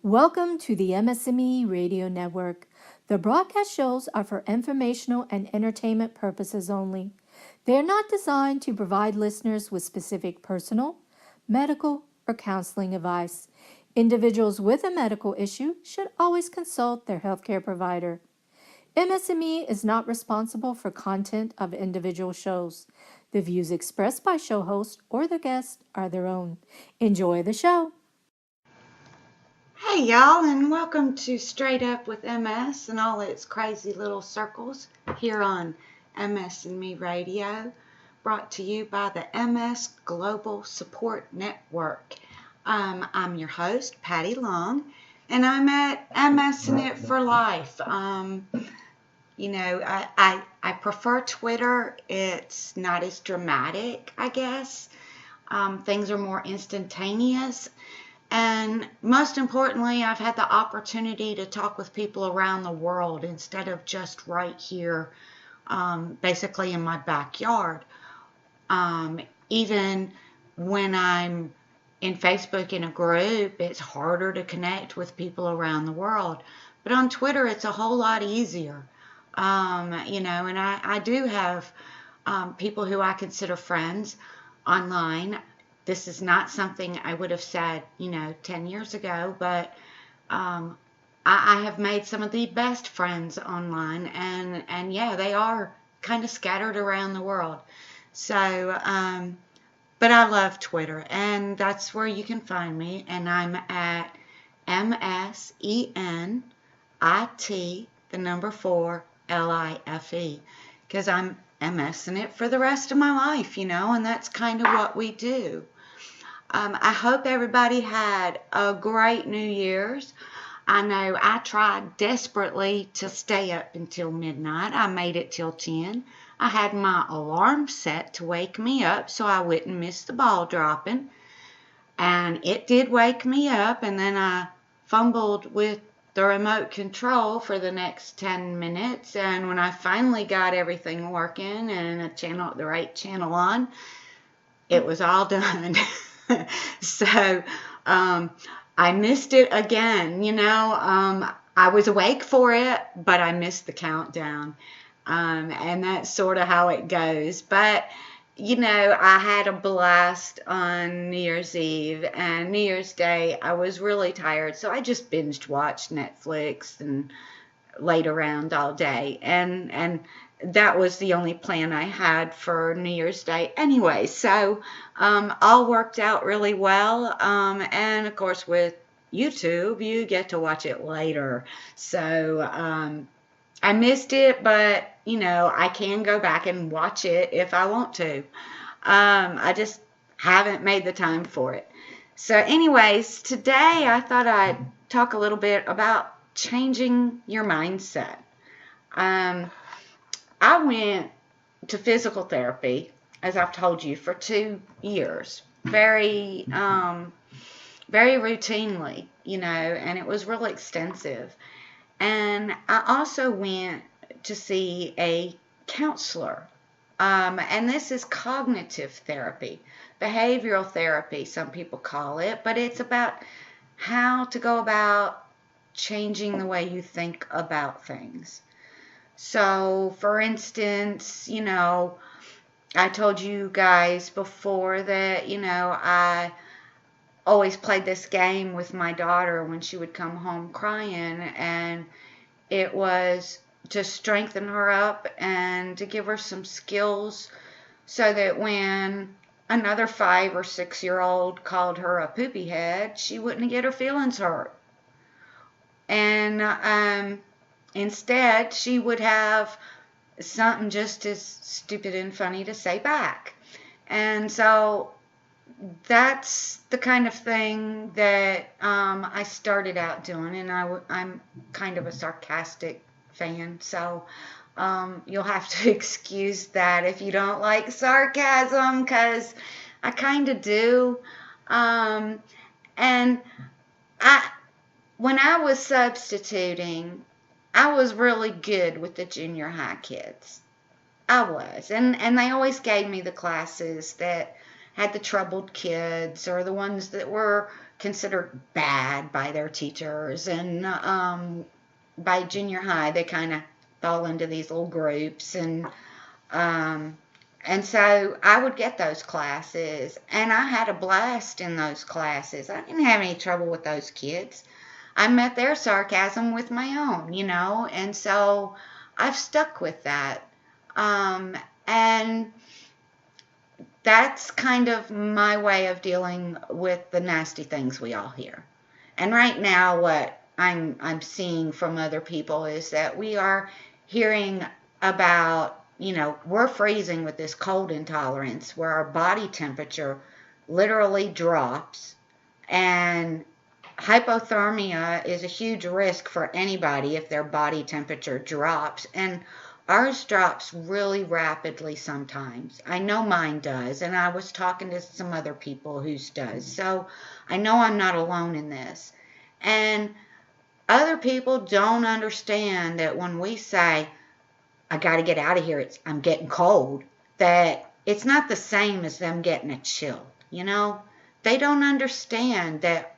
Welcome to the MS&Me Radio Network. The broadcast shows are for informational and entertainment purposes only. They are not designed to provide listeners with specific personal, medical, or counseling advice. Individuals with a medical issue should always consult their healthcare provider. MS&Me is not responsible for content of individual shows. The views expressed by show hosts or their guests are their own. Enjoy the show. Hey y'all, and welcome to Straight Up with MS and all its crazy little circles here on MS&Me Radio, brought to you by the MS Global Support Network. I'm your host, Patty Long, and I'm at MS in It for Life. I prefer Twitter. It's not as dramatic, I guess. Things are more instantaneous. And most importantly, I've had the opportunity to talk with people around the world instead of just right here, basically in my backyard. Even when I'm in Facebook in a group, it's harder to connect with people around the world. But on Twitter, it's a whole lot easier. And I do have people who I consider friends online. This is not something I would have said, 10 years ago, but I have made some of the best friends online, and yeah, they are kind of scattered around the world. So, but I love Twitter, and that's where you can find me, and I'm at MSENIT, the number 4, LIFE, because I'm MSing it for the rest of my life, and that's kind of what we do. I hope everybody had a great New Year's. I know I tried desperately to stay up until midnight. I made it till 10. I had my alarm set to wake me up so I wouldn't miss the ball dropping. And it did wake me up, and then I fumbled with the remote control for the next 10 minutes. And when I finally got everything working and the right channel on, it was all done. So I missed it again, I was awake for it, but I missed the countdown. And that's sort of how it goes. But, I had a blast on New Year's Eve, and New Year's Day, I was really tired. So I just binged watched Netflix and laid around all day. And that was the only plan I had for New Year's Day anyway. So all worked out really well. And of course, with YouTube, you get to watch it later. So I missed it, but I can go back and watch it if I want to. I just haven't made the time for it. So anyways, today I thought I'd talk a little bit about changing your mindset. I went to physical therapy, as I've told you, for 2 years, very routinely, and it was really extensive. And I also went to see a counselor, and this is cognitive therapy, behavioral therapy, some people call it, but it's about how to go about changing the way you think about things. So, for instance, I told you guys before that, I always played this game with my daughter when she would come home crying, and it was to strengthen her up and to give her some skills so that when another 5 or 6-year-old called her a poopy head, she wouldn't get her feelings hurt. And instead, she would have something just as stupid and funny to say back. And so that's the kind of thing that I started out doing, and I'm kind of a sarcastic fan, so you'll have to excuse that if you don't like sarcasm, because I kind of do. And when I was substituting, I was really good with the junior high kids. I was. And they always gave me the classes that had the troubled kids or the ones that were considered bad by their teachers, and by junior high they kind of fall into these little groups, um, and so I would get those classes, and I had a blast in those classes. I didn't have any trouble with those kids. I met their sarcasm with my own, and so I've stuck with that. And that's kind of my way of dealing with the nasty things we all hear. And right now, what I'm seeing from other people is that we are hearing about, we're freezing with this cold intolerance where our body temperature literally drops, and hypothermia is a huge risk for anybody if their body temperature drops, and ours drops really rapidly sometimes. I know mine does, and I was talking to some other people whose does, so I know I'm not alone in this. And other people don't understand that when we say, I got to get out of here, I'm getting cold, that it's not the same as them getting a chill, They don't understand that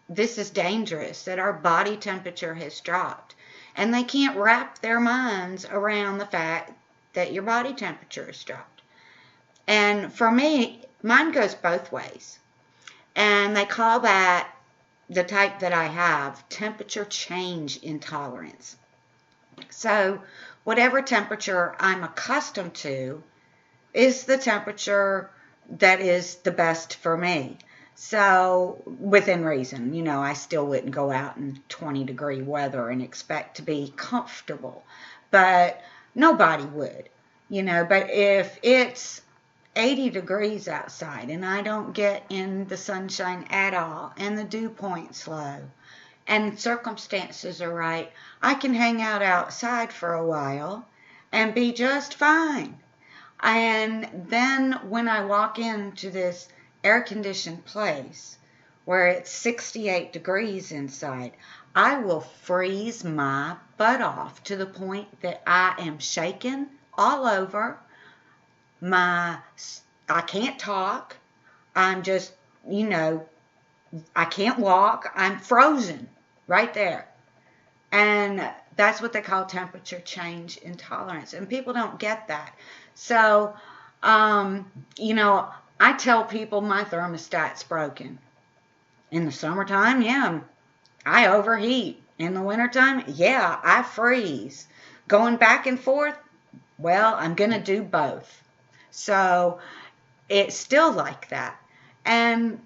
this is dangerous, that our body temperature has dropped. And they can't wrap their minds around the fact that your body temperature has dropped. And for me, mine goes both ways. And they call that, the type that I have, temperature change intolerance. So whatever temperature I'm accustomed to is the temperature that is the best for me. So within reason, I still wouldn't go out in 20-degree weather and expect to be comfortable, but nobody would, but if it's 80 degrees outside and I don't get in the sunshine at all and the dew point's low and circumstances are right, I can hang out outside for a while and be just fine. And then when I walk into this air-conditioned place where it's 68 degrees inside, I will freeze my butt off to the point that I am shaking all over. I can't talk. I'm just, I can't walk. I'm frozen right there. And that's what they call temperature change intolerance. And people don't get that. So, I tell people my thermostat's broken. In the summertime, yeah, I overheat. In the wintertime, yeah, I freeze. Going back and forth, well, I'm going to do both. So it's still like that. And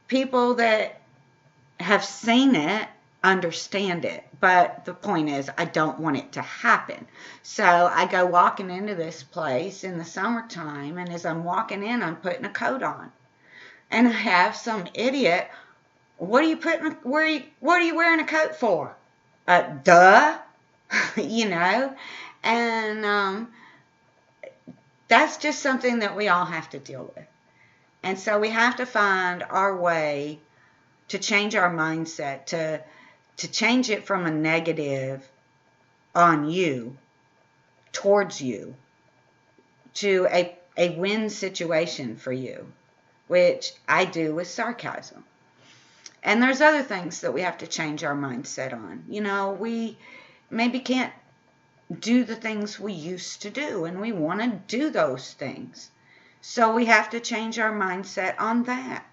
people that have seen it understand it. But the point is, I don't want it to happen. So I go walking into this place in the summertime, and as I'm walking in, I'm putting a coat on. And I have some idiot, what are you wearing a coat for? Duh, and that's just something that we all have to deal with. And so we have to find our way to change our mindset, to change it from a negative on you, towards you, to a win situation for you, which I do with sarcasm. And there's other things that we have to change our mindset on. We maybe can't do the things we used to do, and we want to do those things. So we have to change our mindset on that.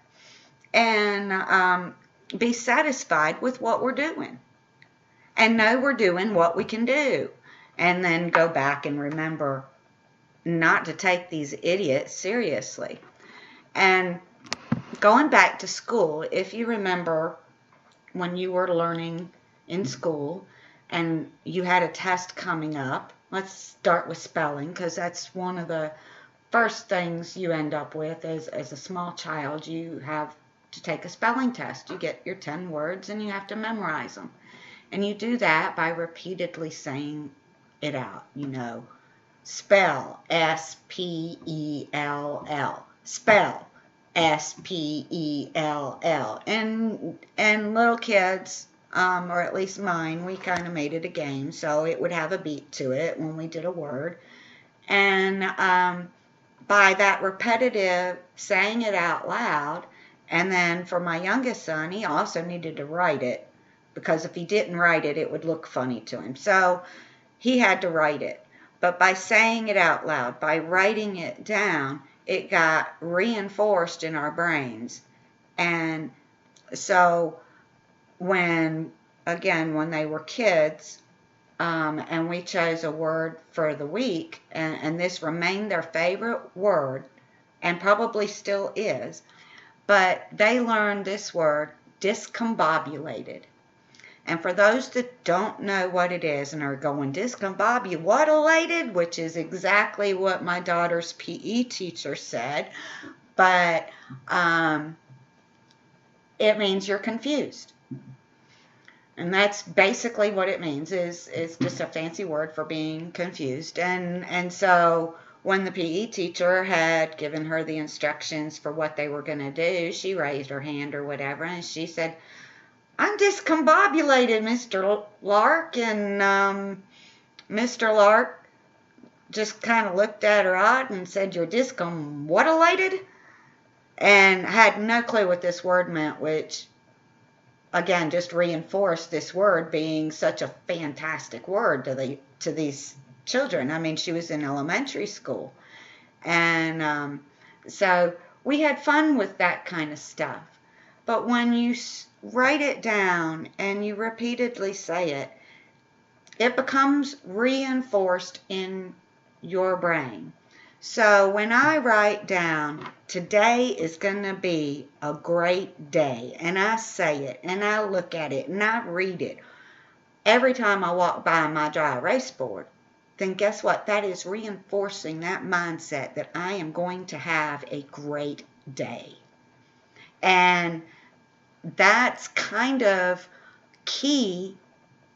And be satisfied with what we're doing. And know we're doing what we can do. And then go back and remember not to take these idiots seriously. And going back to school, if you remember when you were learning in school and you had a test coming up, let's start with spelling, because that's one of the first things you end up with as a small child. You have to take a spelling test. You get your 10 words and you have to memorize them. And you do that by repeatedly saying it out, Spell, S-P-E-L-L. Spell, S-P-E-L-L. And little kids, or at least mine, we kind of made it a game, so it would have a beat to it when we did a word. And by that repetitive saying it out loud, And then for my youngest son, he also needed to write it, because if he didn't write it, it would look funny to him. So he had to write it. But by saying it out loud, by writing it down, it got reinforced in our brains. And so when they were kids, and we chose a word for the week, and this remained their favorite word, and probably still is, but they learned this word, discombobulated. And for those that don't know what it is and are going discombobulated, which is exactly what my daughter's PE teacher said, but it means you're confused. And that's basically what it means, is just a fancy word for being confused. And so when the PE teacher had given her the instructions for what they were going to do, she raised her hand or whatever, and she said, "I'm discombobulated, Mr. Lark." And Mr. Lark just kind of looked at her odd and said, "You're discombobulated?" And had no clue what this word meant, which again just reinforced this word being such a fantastic word to these children. I mean, she was in elementary school. And so we had fun with that kind of stuff. But when you write it down and you repeatedly say it, it becomes reinforced in your brain. So when I write down, today is going to be a great day, and I say it, and I look at it, and I read it every time I walk by my dry erase board, then guess what? That is reinforcing that mindset that I am going to have a great day. And that's kind of key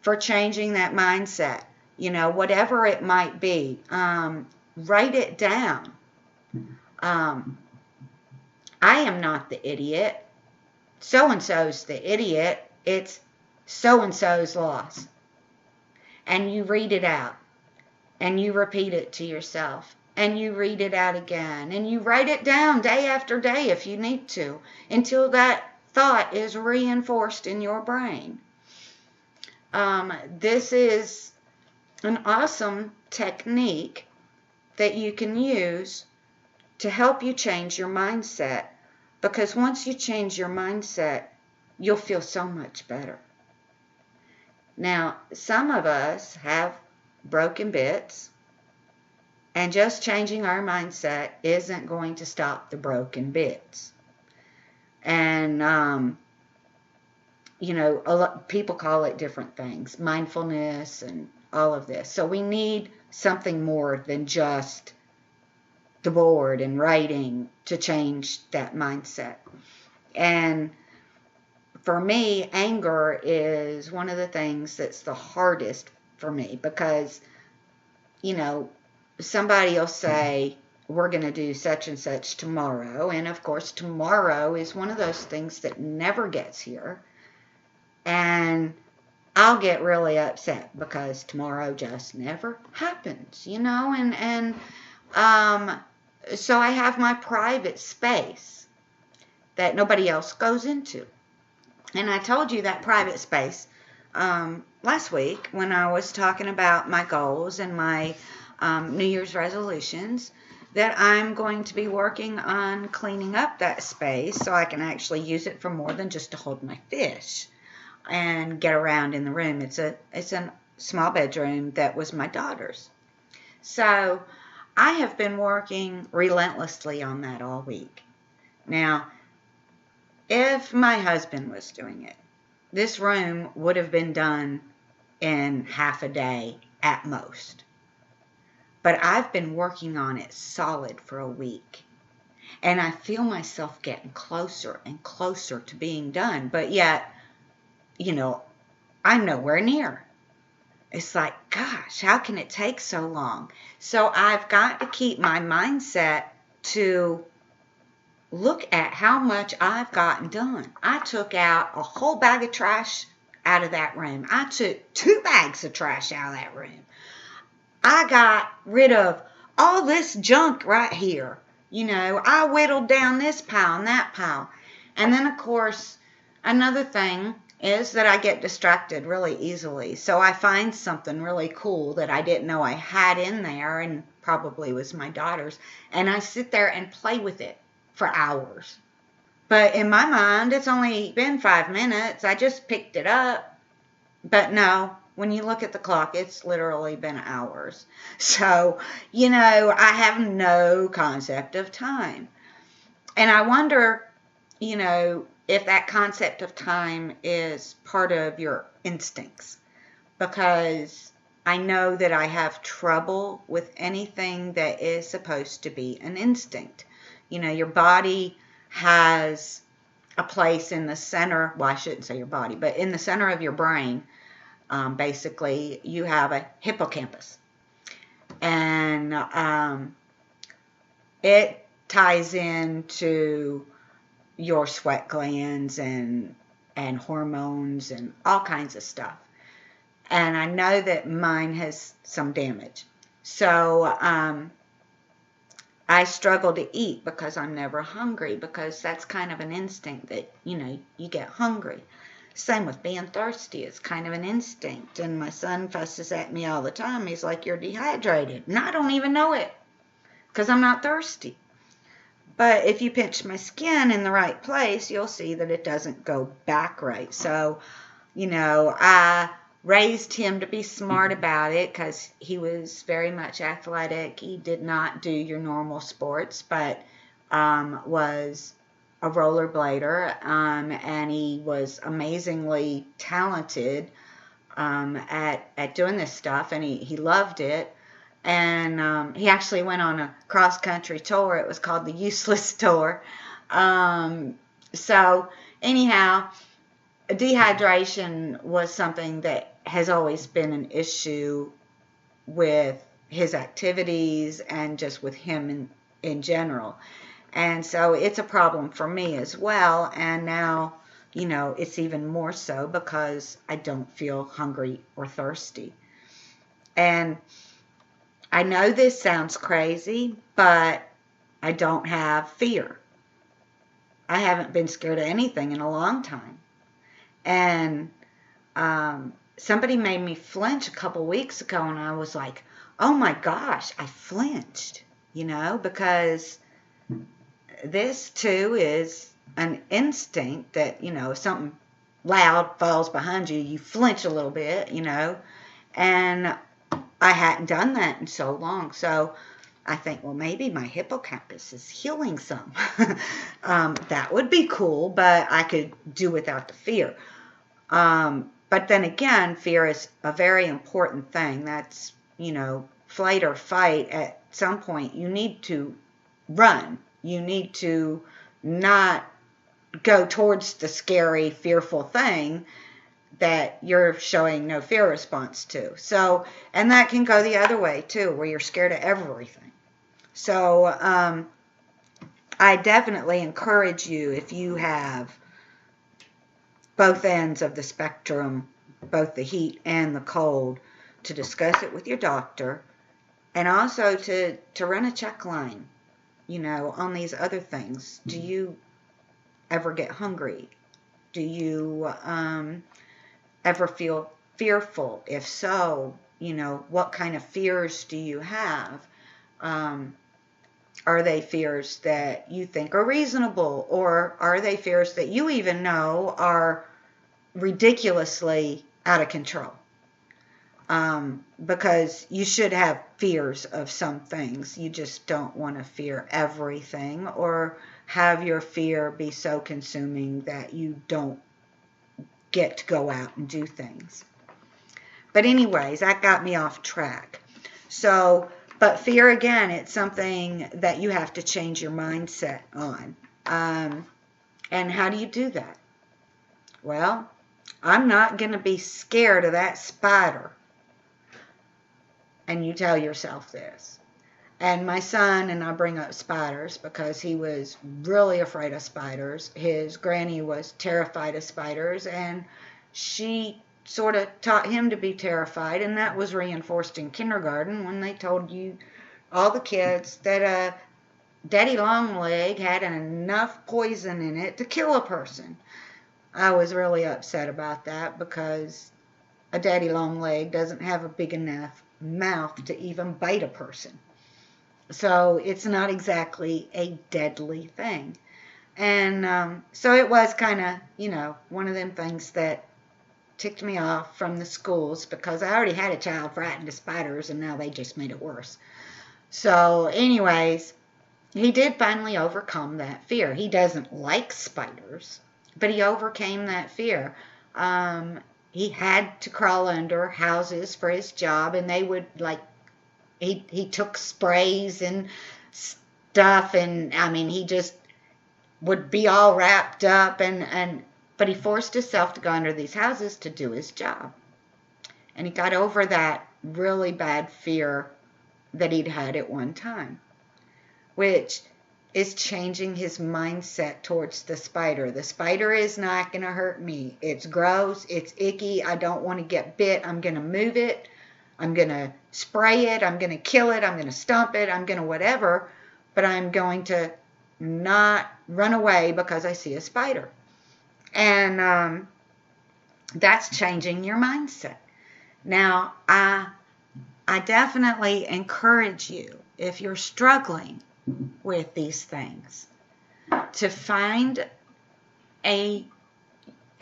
for changing that mindset. Whatever it might be, write it down. I am not the idiot. So-and-so's the idiot. It's so-and-so's loss. And you read it out. And you repeat it to yourself. And you read it out again. And you write it down day after day if you need to, until that thought is reinforced in your brain. This is an awesome technique that you can use to help you change your mindset, because once you change your mindset, you'll feel so much better. Now, some of us have broken bits, and just changing our mindset isn't going to stop the broken bits. And a lot people call it different things, mindfulness and all of this. So we need something more than just the board and writing to change that mindset. And for me, anger is one of the things that's the hardest for me, because somebody will say, "We're going to do such and such tomorrow," and of course tomorrow is one of those things that never gets here. And I'll get really upset because tomorrow just never happens, and so I have my private space that nobody else goes into. And I told you that private space last week when I was talking about my goals and my New Year's resolutions, that I'm going to be working on cleaning up that space so I can actually use it for more than just to hold my fish and get around in the room. It's a small bedroom that was my daughter's. So I have been working relentlessly on that all week. Now, if my husband was doing it, this room would have been done in half a day at most. But I've been working on it solid for a week. And I feel myself getting closer and closer to being done. But yet, I'm nowhere near. It's like, gosh, how can it take so long? So I've got to keep my mindset to look at how much I've gotten done. I took out a whole bag of trash out of that room. I took 2 bags of trash out of that room. I got rid of all this junk right here. I whittled down this pile and that pile. And then, of course, another thing is that I get distracted really easily. So I find something really cool that I didn't know I had in there, and probably was my daughter's, and I sit there and play with it for hours. But in my mind, it's only been 5 minutes. I just picked it up. But no, when you look at the clock, it's literally been hours. So, I have no concept of time. And I wonder, if that concept of time is part of your instincts. Because I know that I have trouble with anything that is supposed to be an instinct. Your body has a place in the center, well, I shouldn't say your body, but in the center of your brain, basically, you have a hippocampus. And it ties into your sweat glands and hormones and all kinds of stuff. And I know that mine has some damage. So I struggle to eat because I'm never hungry, because that's kind of an instinct that, you get hungry. Same with being thirsty. It's kind of an instinct. And my son fusses at me all the time. He's like, "You're dehydrated." And I don't even know it because I'm not thirsty. But if you pinch my skin in the right place, you'll see that it doesn't go back right. So, I raised him to be smart about it because he was very much athletic. He did not do your normal sports, but was a rollerblader, and he was amazingly talented at doing this stuff, and he loved it. And he actually went on a cross-country tour. It was called the Useless Tour. So anyhow, dehydration was something that has always been an issue with his activities and just with him in general. And so it's a problem for me as well. And now, it's even more so because I don't feel hungry or thirsty. And I know this sounds crazy, but I don't have fear. I haven't been scared of anything in a long time. And somebody made me flinch a couple weeks ago, and I was like, oh my gosh, I flinched, because this too is an instinct that, if something loud falls behind you, you flinch a little bit, and I hadn't done that in so long. So I think, well, maybe my hippocampus is healing some. That would be cool, but I could do without the fear. But then again, fear is a very important thing. That's, flight or fight. At some point, you need to run. You need to not go towards the scary, fearful thing that you're showing no fear response to. So, and that can go the other way too, where you're scared of everything. So, I definitely encourage you, if you have both ends of the spectrum, both the heat and the cold, to discuss it with your doctor, and also to run a check line, on these other things. Do you ever get hungry? Do you ever feel fearful? If so, what kind of fears do you have? Are they fears that you think are reasonable, or are they fears that you even know are ridiculously out of control? Because you should have fears of some things. You just don't want to fear everything, or have your fear be so consuming that you don't get to go out and do things. But anyways, that got me off track. So, but fear, again, it's something that you have to change your mindset on. And how do you do that? Well, I'm not going to be scared of that spider. And you tell yourself this. And my son, and I bring up spiders because he was really afraid of spiders. His granny was terrified of spiders, and she sort of taught him to be terrified, and that was reinforced in kindergarten when they told you, all the kids, that Daddy Longleg had enough poison in it to kill a person. I was really upset about that because a daddy long leg doesn't have a big enough mouth to even bite a person. So it's not exactly a deadly thing. And so it was kind of, one of them things that ticked me off from the schools because I already had a child frightened of spiders and now they just made it worse. So, anyways, he did finally overcome that fear. He doesn't like spiders, but he overcame that fear. He had to crawl under houses for his job, and they would he took sprays and stuff, and I mean he just would be all wrapped up, and but he forced himself to go under these houses to do his job, and he got over that really bad fear that he'd had at one time, which is changing his mindset towards the spider. The spider is not going to hurt me. It's gross. It's icky. I don't want to get bit. I'm going to move it. I'm going to spray it. I'm going to kill it. I'm going to stomp it. I'm going to whatever. But I'm going to not run away because I see a spider. And that's changing your mindset. Now, I definitely encourage you, if you're struggling with these things, to find a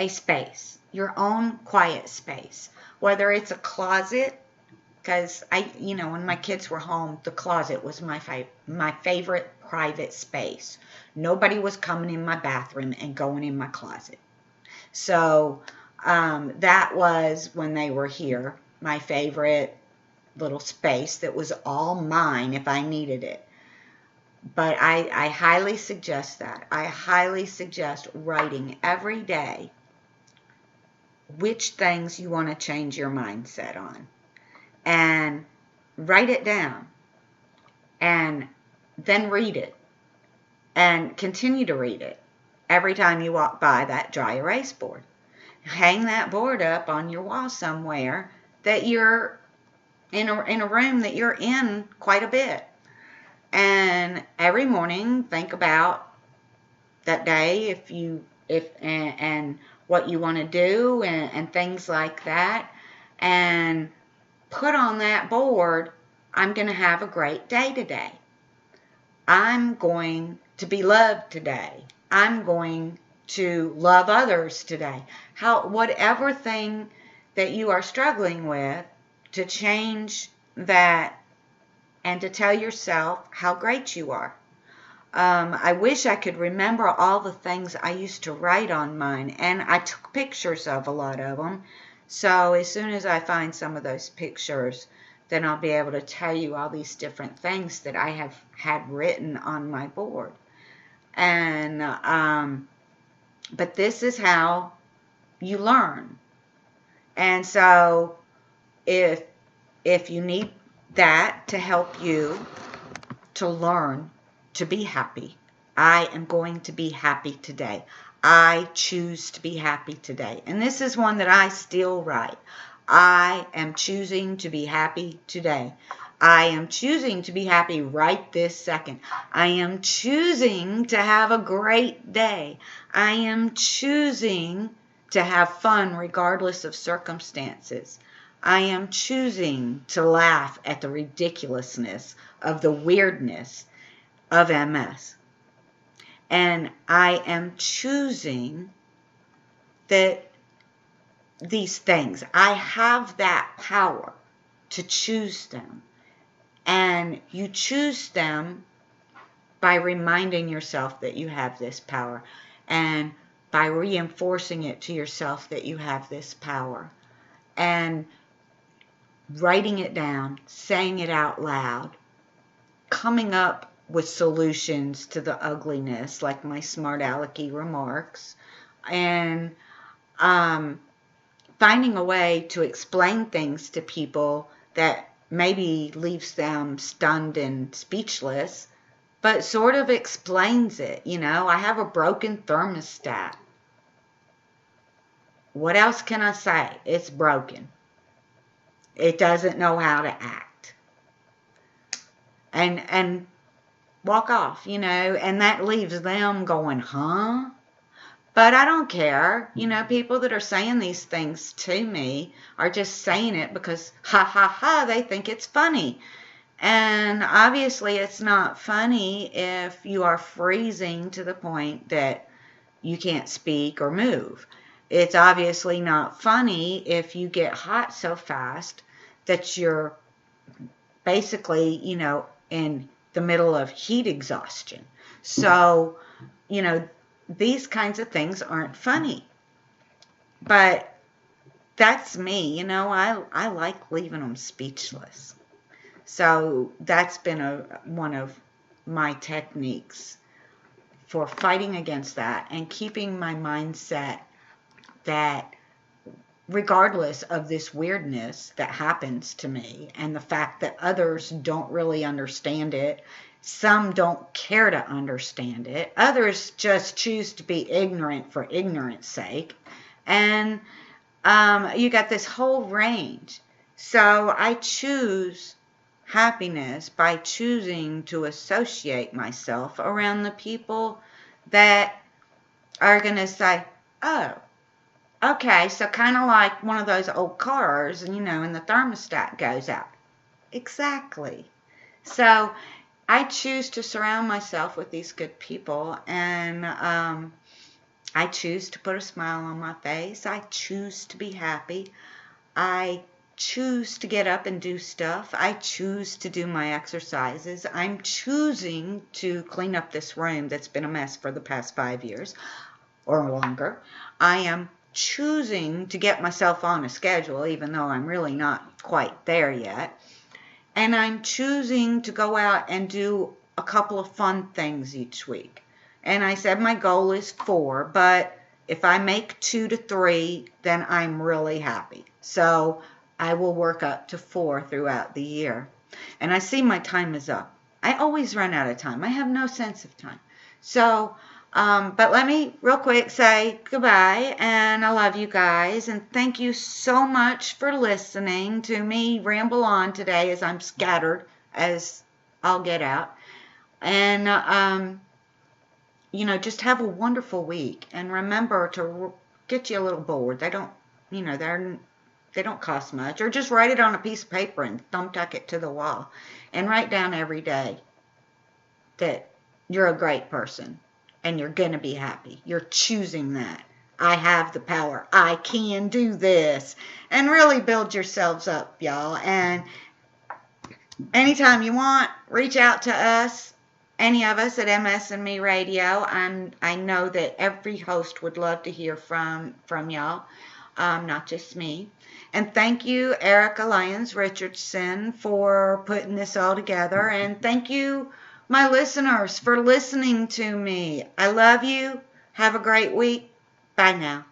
space, your own quiet space, whether it's a closet, because when my kids were home, the closet was my favorite private space. Nobody was coming in my bathroom and going in my closet. So that was, when they were here, my favorite little space that was all mine if I needed it. But I highly suggest that. I highly suggest writing every day which things you want to change your mindset on. And write it down. And then read it. And continue to read it every time you walk by that dry erase board. Hang that board up on your wall somewhere that you're in a room that you're in quite a bit. And every morning, think about that day, and what you want to do, and things like that, and put on that board, I'm going to have a great day today. I'm going to be loved today. I'm going to love others today. Whatever thing that you are struggling with, to change that and to tell yourself how great you are. I wish I could remember all the things I used to write on mine, and I took pictures of a lot of them. So as soon as I find some of those pictures, then I'll be able to tell you all these different things that I have had written on my board. And but this is how you learn. And so if you need that to help you to learn to be happy, I am going to be happy today. I choose to be happy today. And this is one that I still write. I am choosing to be happy today. I am choosing to be happy right this second. I am choosing to have a great day. I am choosing to have fun regardless of circumstances. I am choosing to laugh at the ridiculousness of the weirdness of MS. And I am choosing that these things, I have that power to choose them. And you choose them by reminding yourself that you have this power, and by reinforcing it to yourself that you have this power, and writing it down, saying it out loud, coming up with solutions to the ugliness, like my smart alecky remarks, and finding a way to explain things to people that maybe leaves them stunned and speechless, but sort of explains it. I have a broken thermostat. What else can I say? It's broken. It doesn't know how to act. And walk off, and that leaves them going, huh? But I don't care. People that are saying these things to me are just saying it because, ha ha ha, they think it's funny. And obviously it's not funny if you are freezing to the point that you can't speak or move. It's obviously not funny if you get hot so fast that you're basically, in the middle of heat exhaustion. So, these kinds of things aren't funny. But that's me, I like leaving them speechless. So that's been one of my techniques for fighting against that and keeping my mindset that regardless of this weirdness that happens to me and the fact that others don't really understand it, some don't care to understand it, others just choose to be ignorant for ignorance sake, and you got this whole range. So I choose happiness by choosing to associate myself around the people that are going to say, oh, okay, so kind of like one of those old cars, and and the thermostat goes out. Exactly. So I choose to surround myself with these good people, and I choose to put a smile on my face. I choose to be happy. I choose to get up and do stuff. I choose to do my exercises. I'm choosing to clean up this room that's been a mess for the past 5 years or longer. I am choosing to get myself on a schedule, even though I'm really not quite there yet. And I'm choosing to go out and do a couple of fun things each week. And I said my goal is 4, but if I make 2 to 3, then I'm really happy. So I will work up to 4 throughout the year. And I see my time is up. I always run out of time. I have no sense of time. So, but let me real quick say goodbye, and I love you guys, and thank you so much for listening to me ramble on today as I'm scattered as I'll get out. And, just have a wonderful week, and remember to get you a little board. They don't, they don't cost much, or just write it on a piece of paper and thumbtack it to the wall, and write down every day that you're a great person and you're going to be happy. You're choosing that. I have the power. I can do this. And really build yourselves up, y'all. And anytime you want, reach out to us, any of us at MS&Me Radio. I know that every host would love to hear from y'all, not just me. And thank you, Erica Lyons Richardson, for putting this all together. And thank you, my listeners, for listening to me. I love you. Have a great week. Bye now.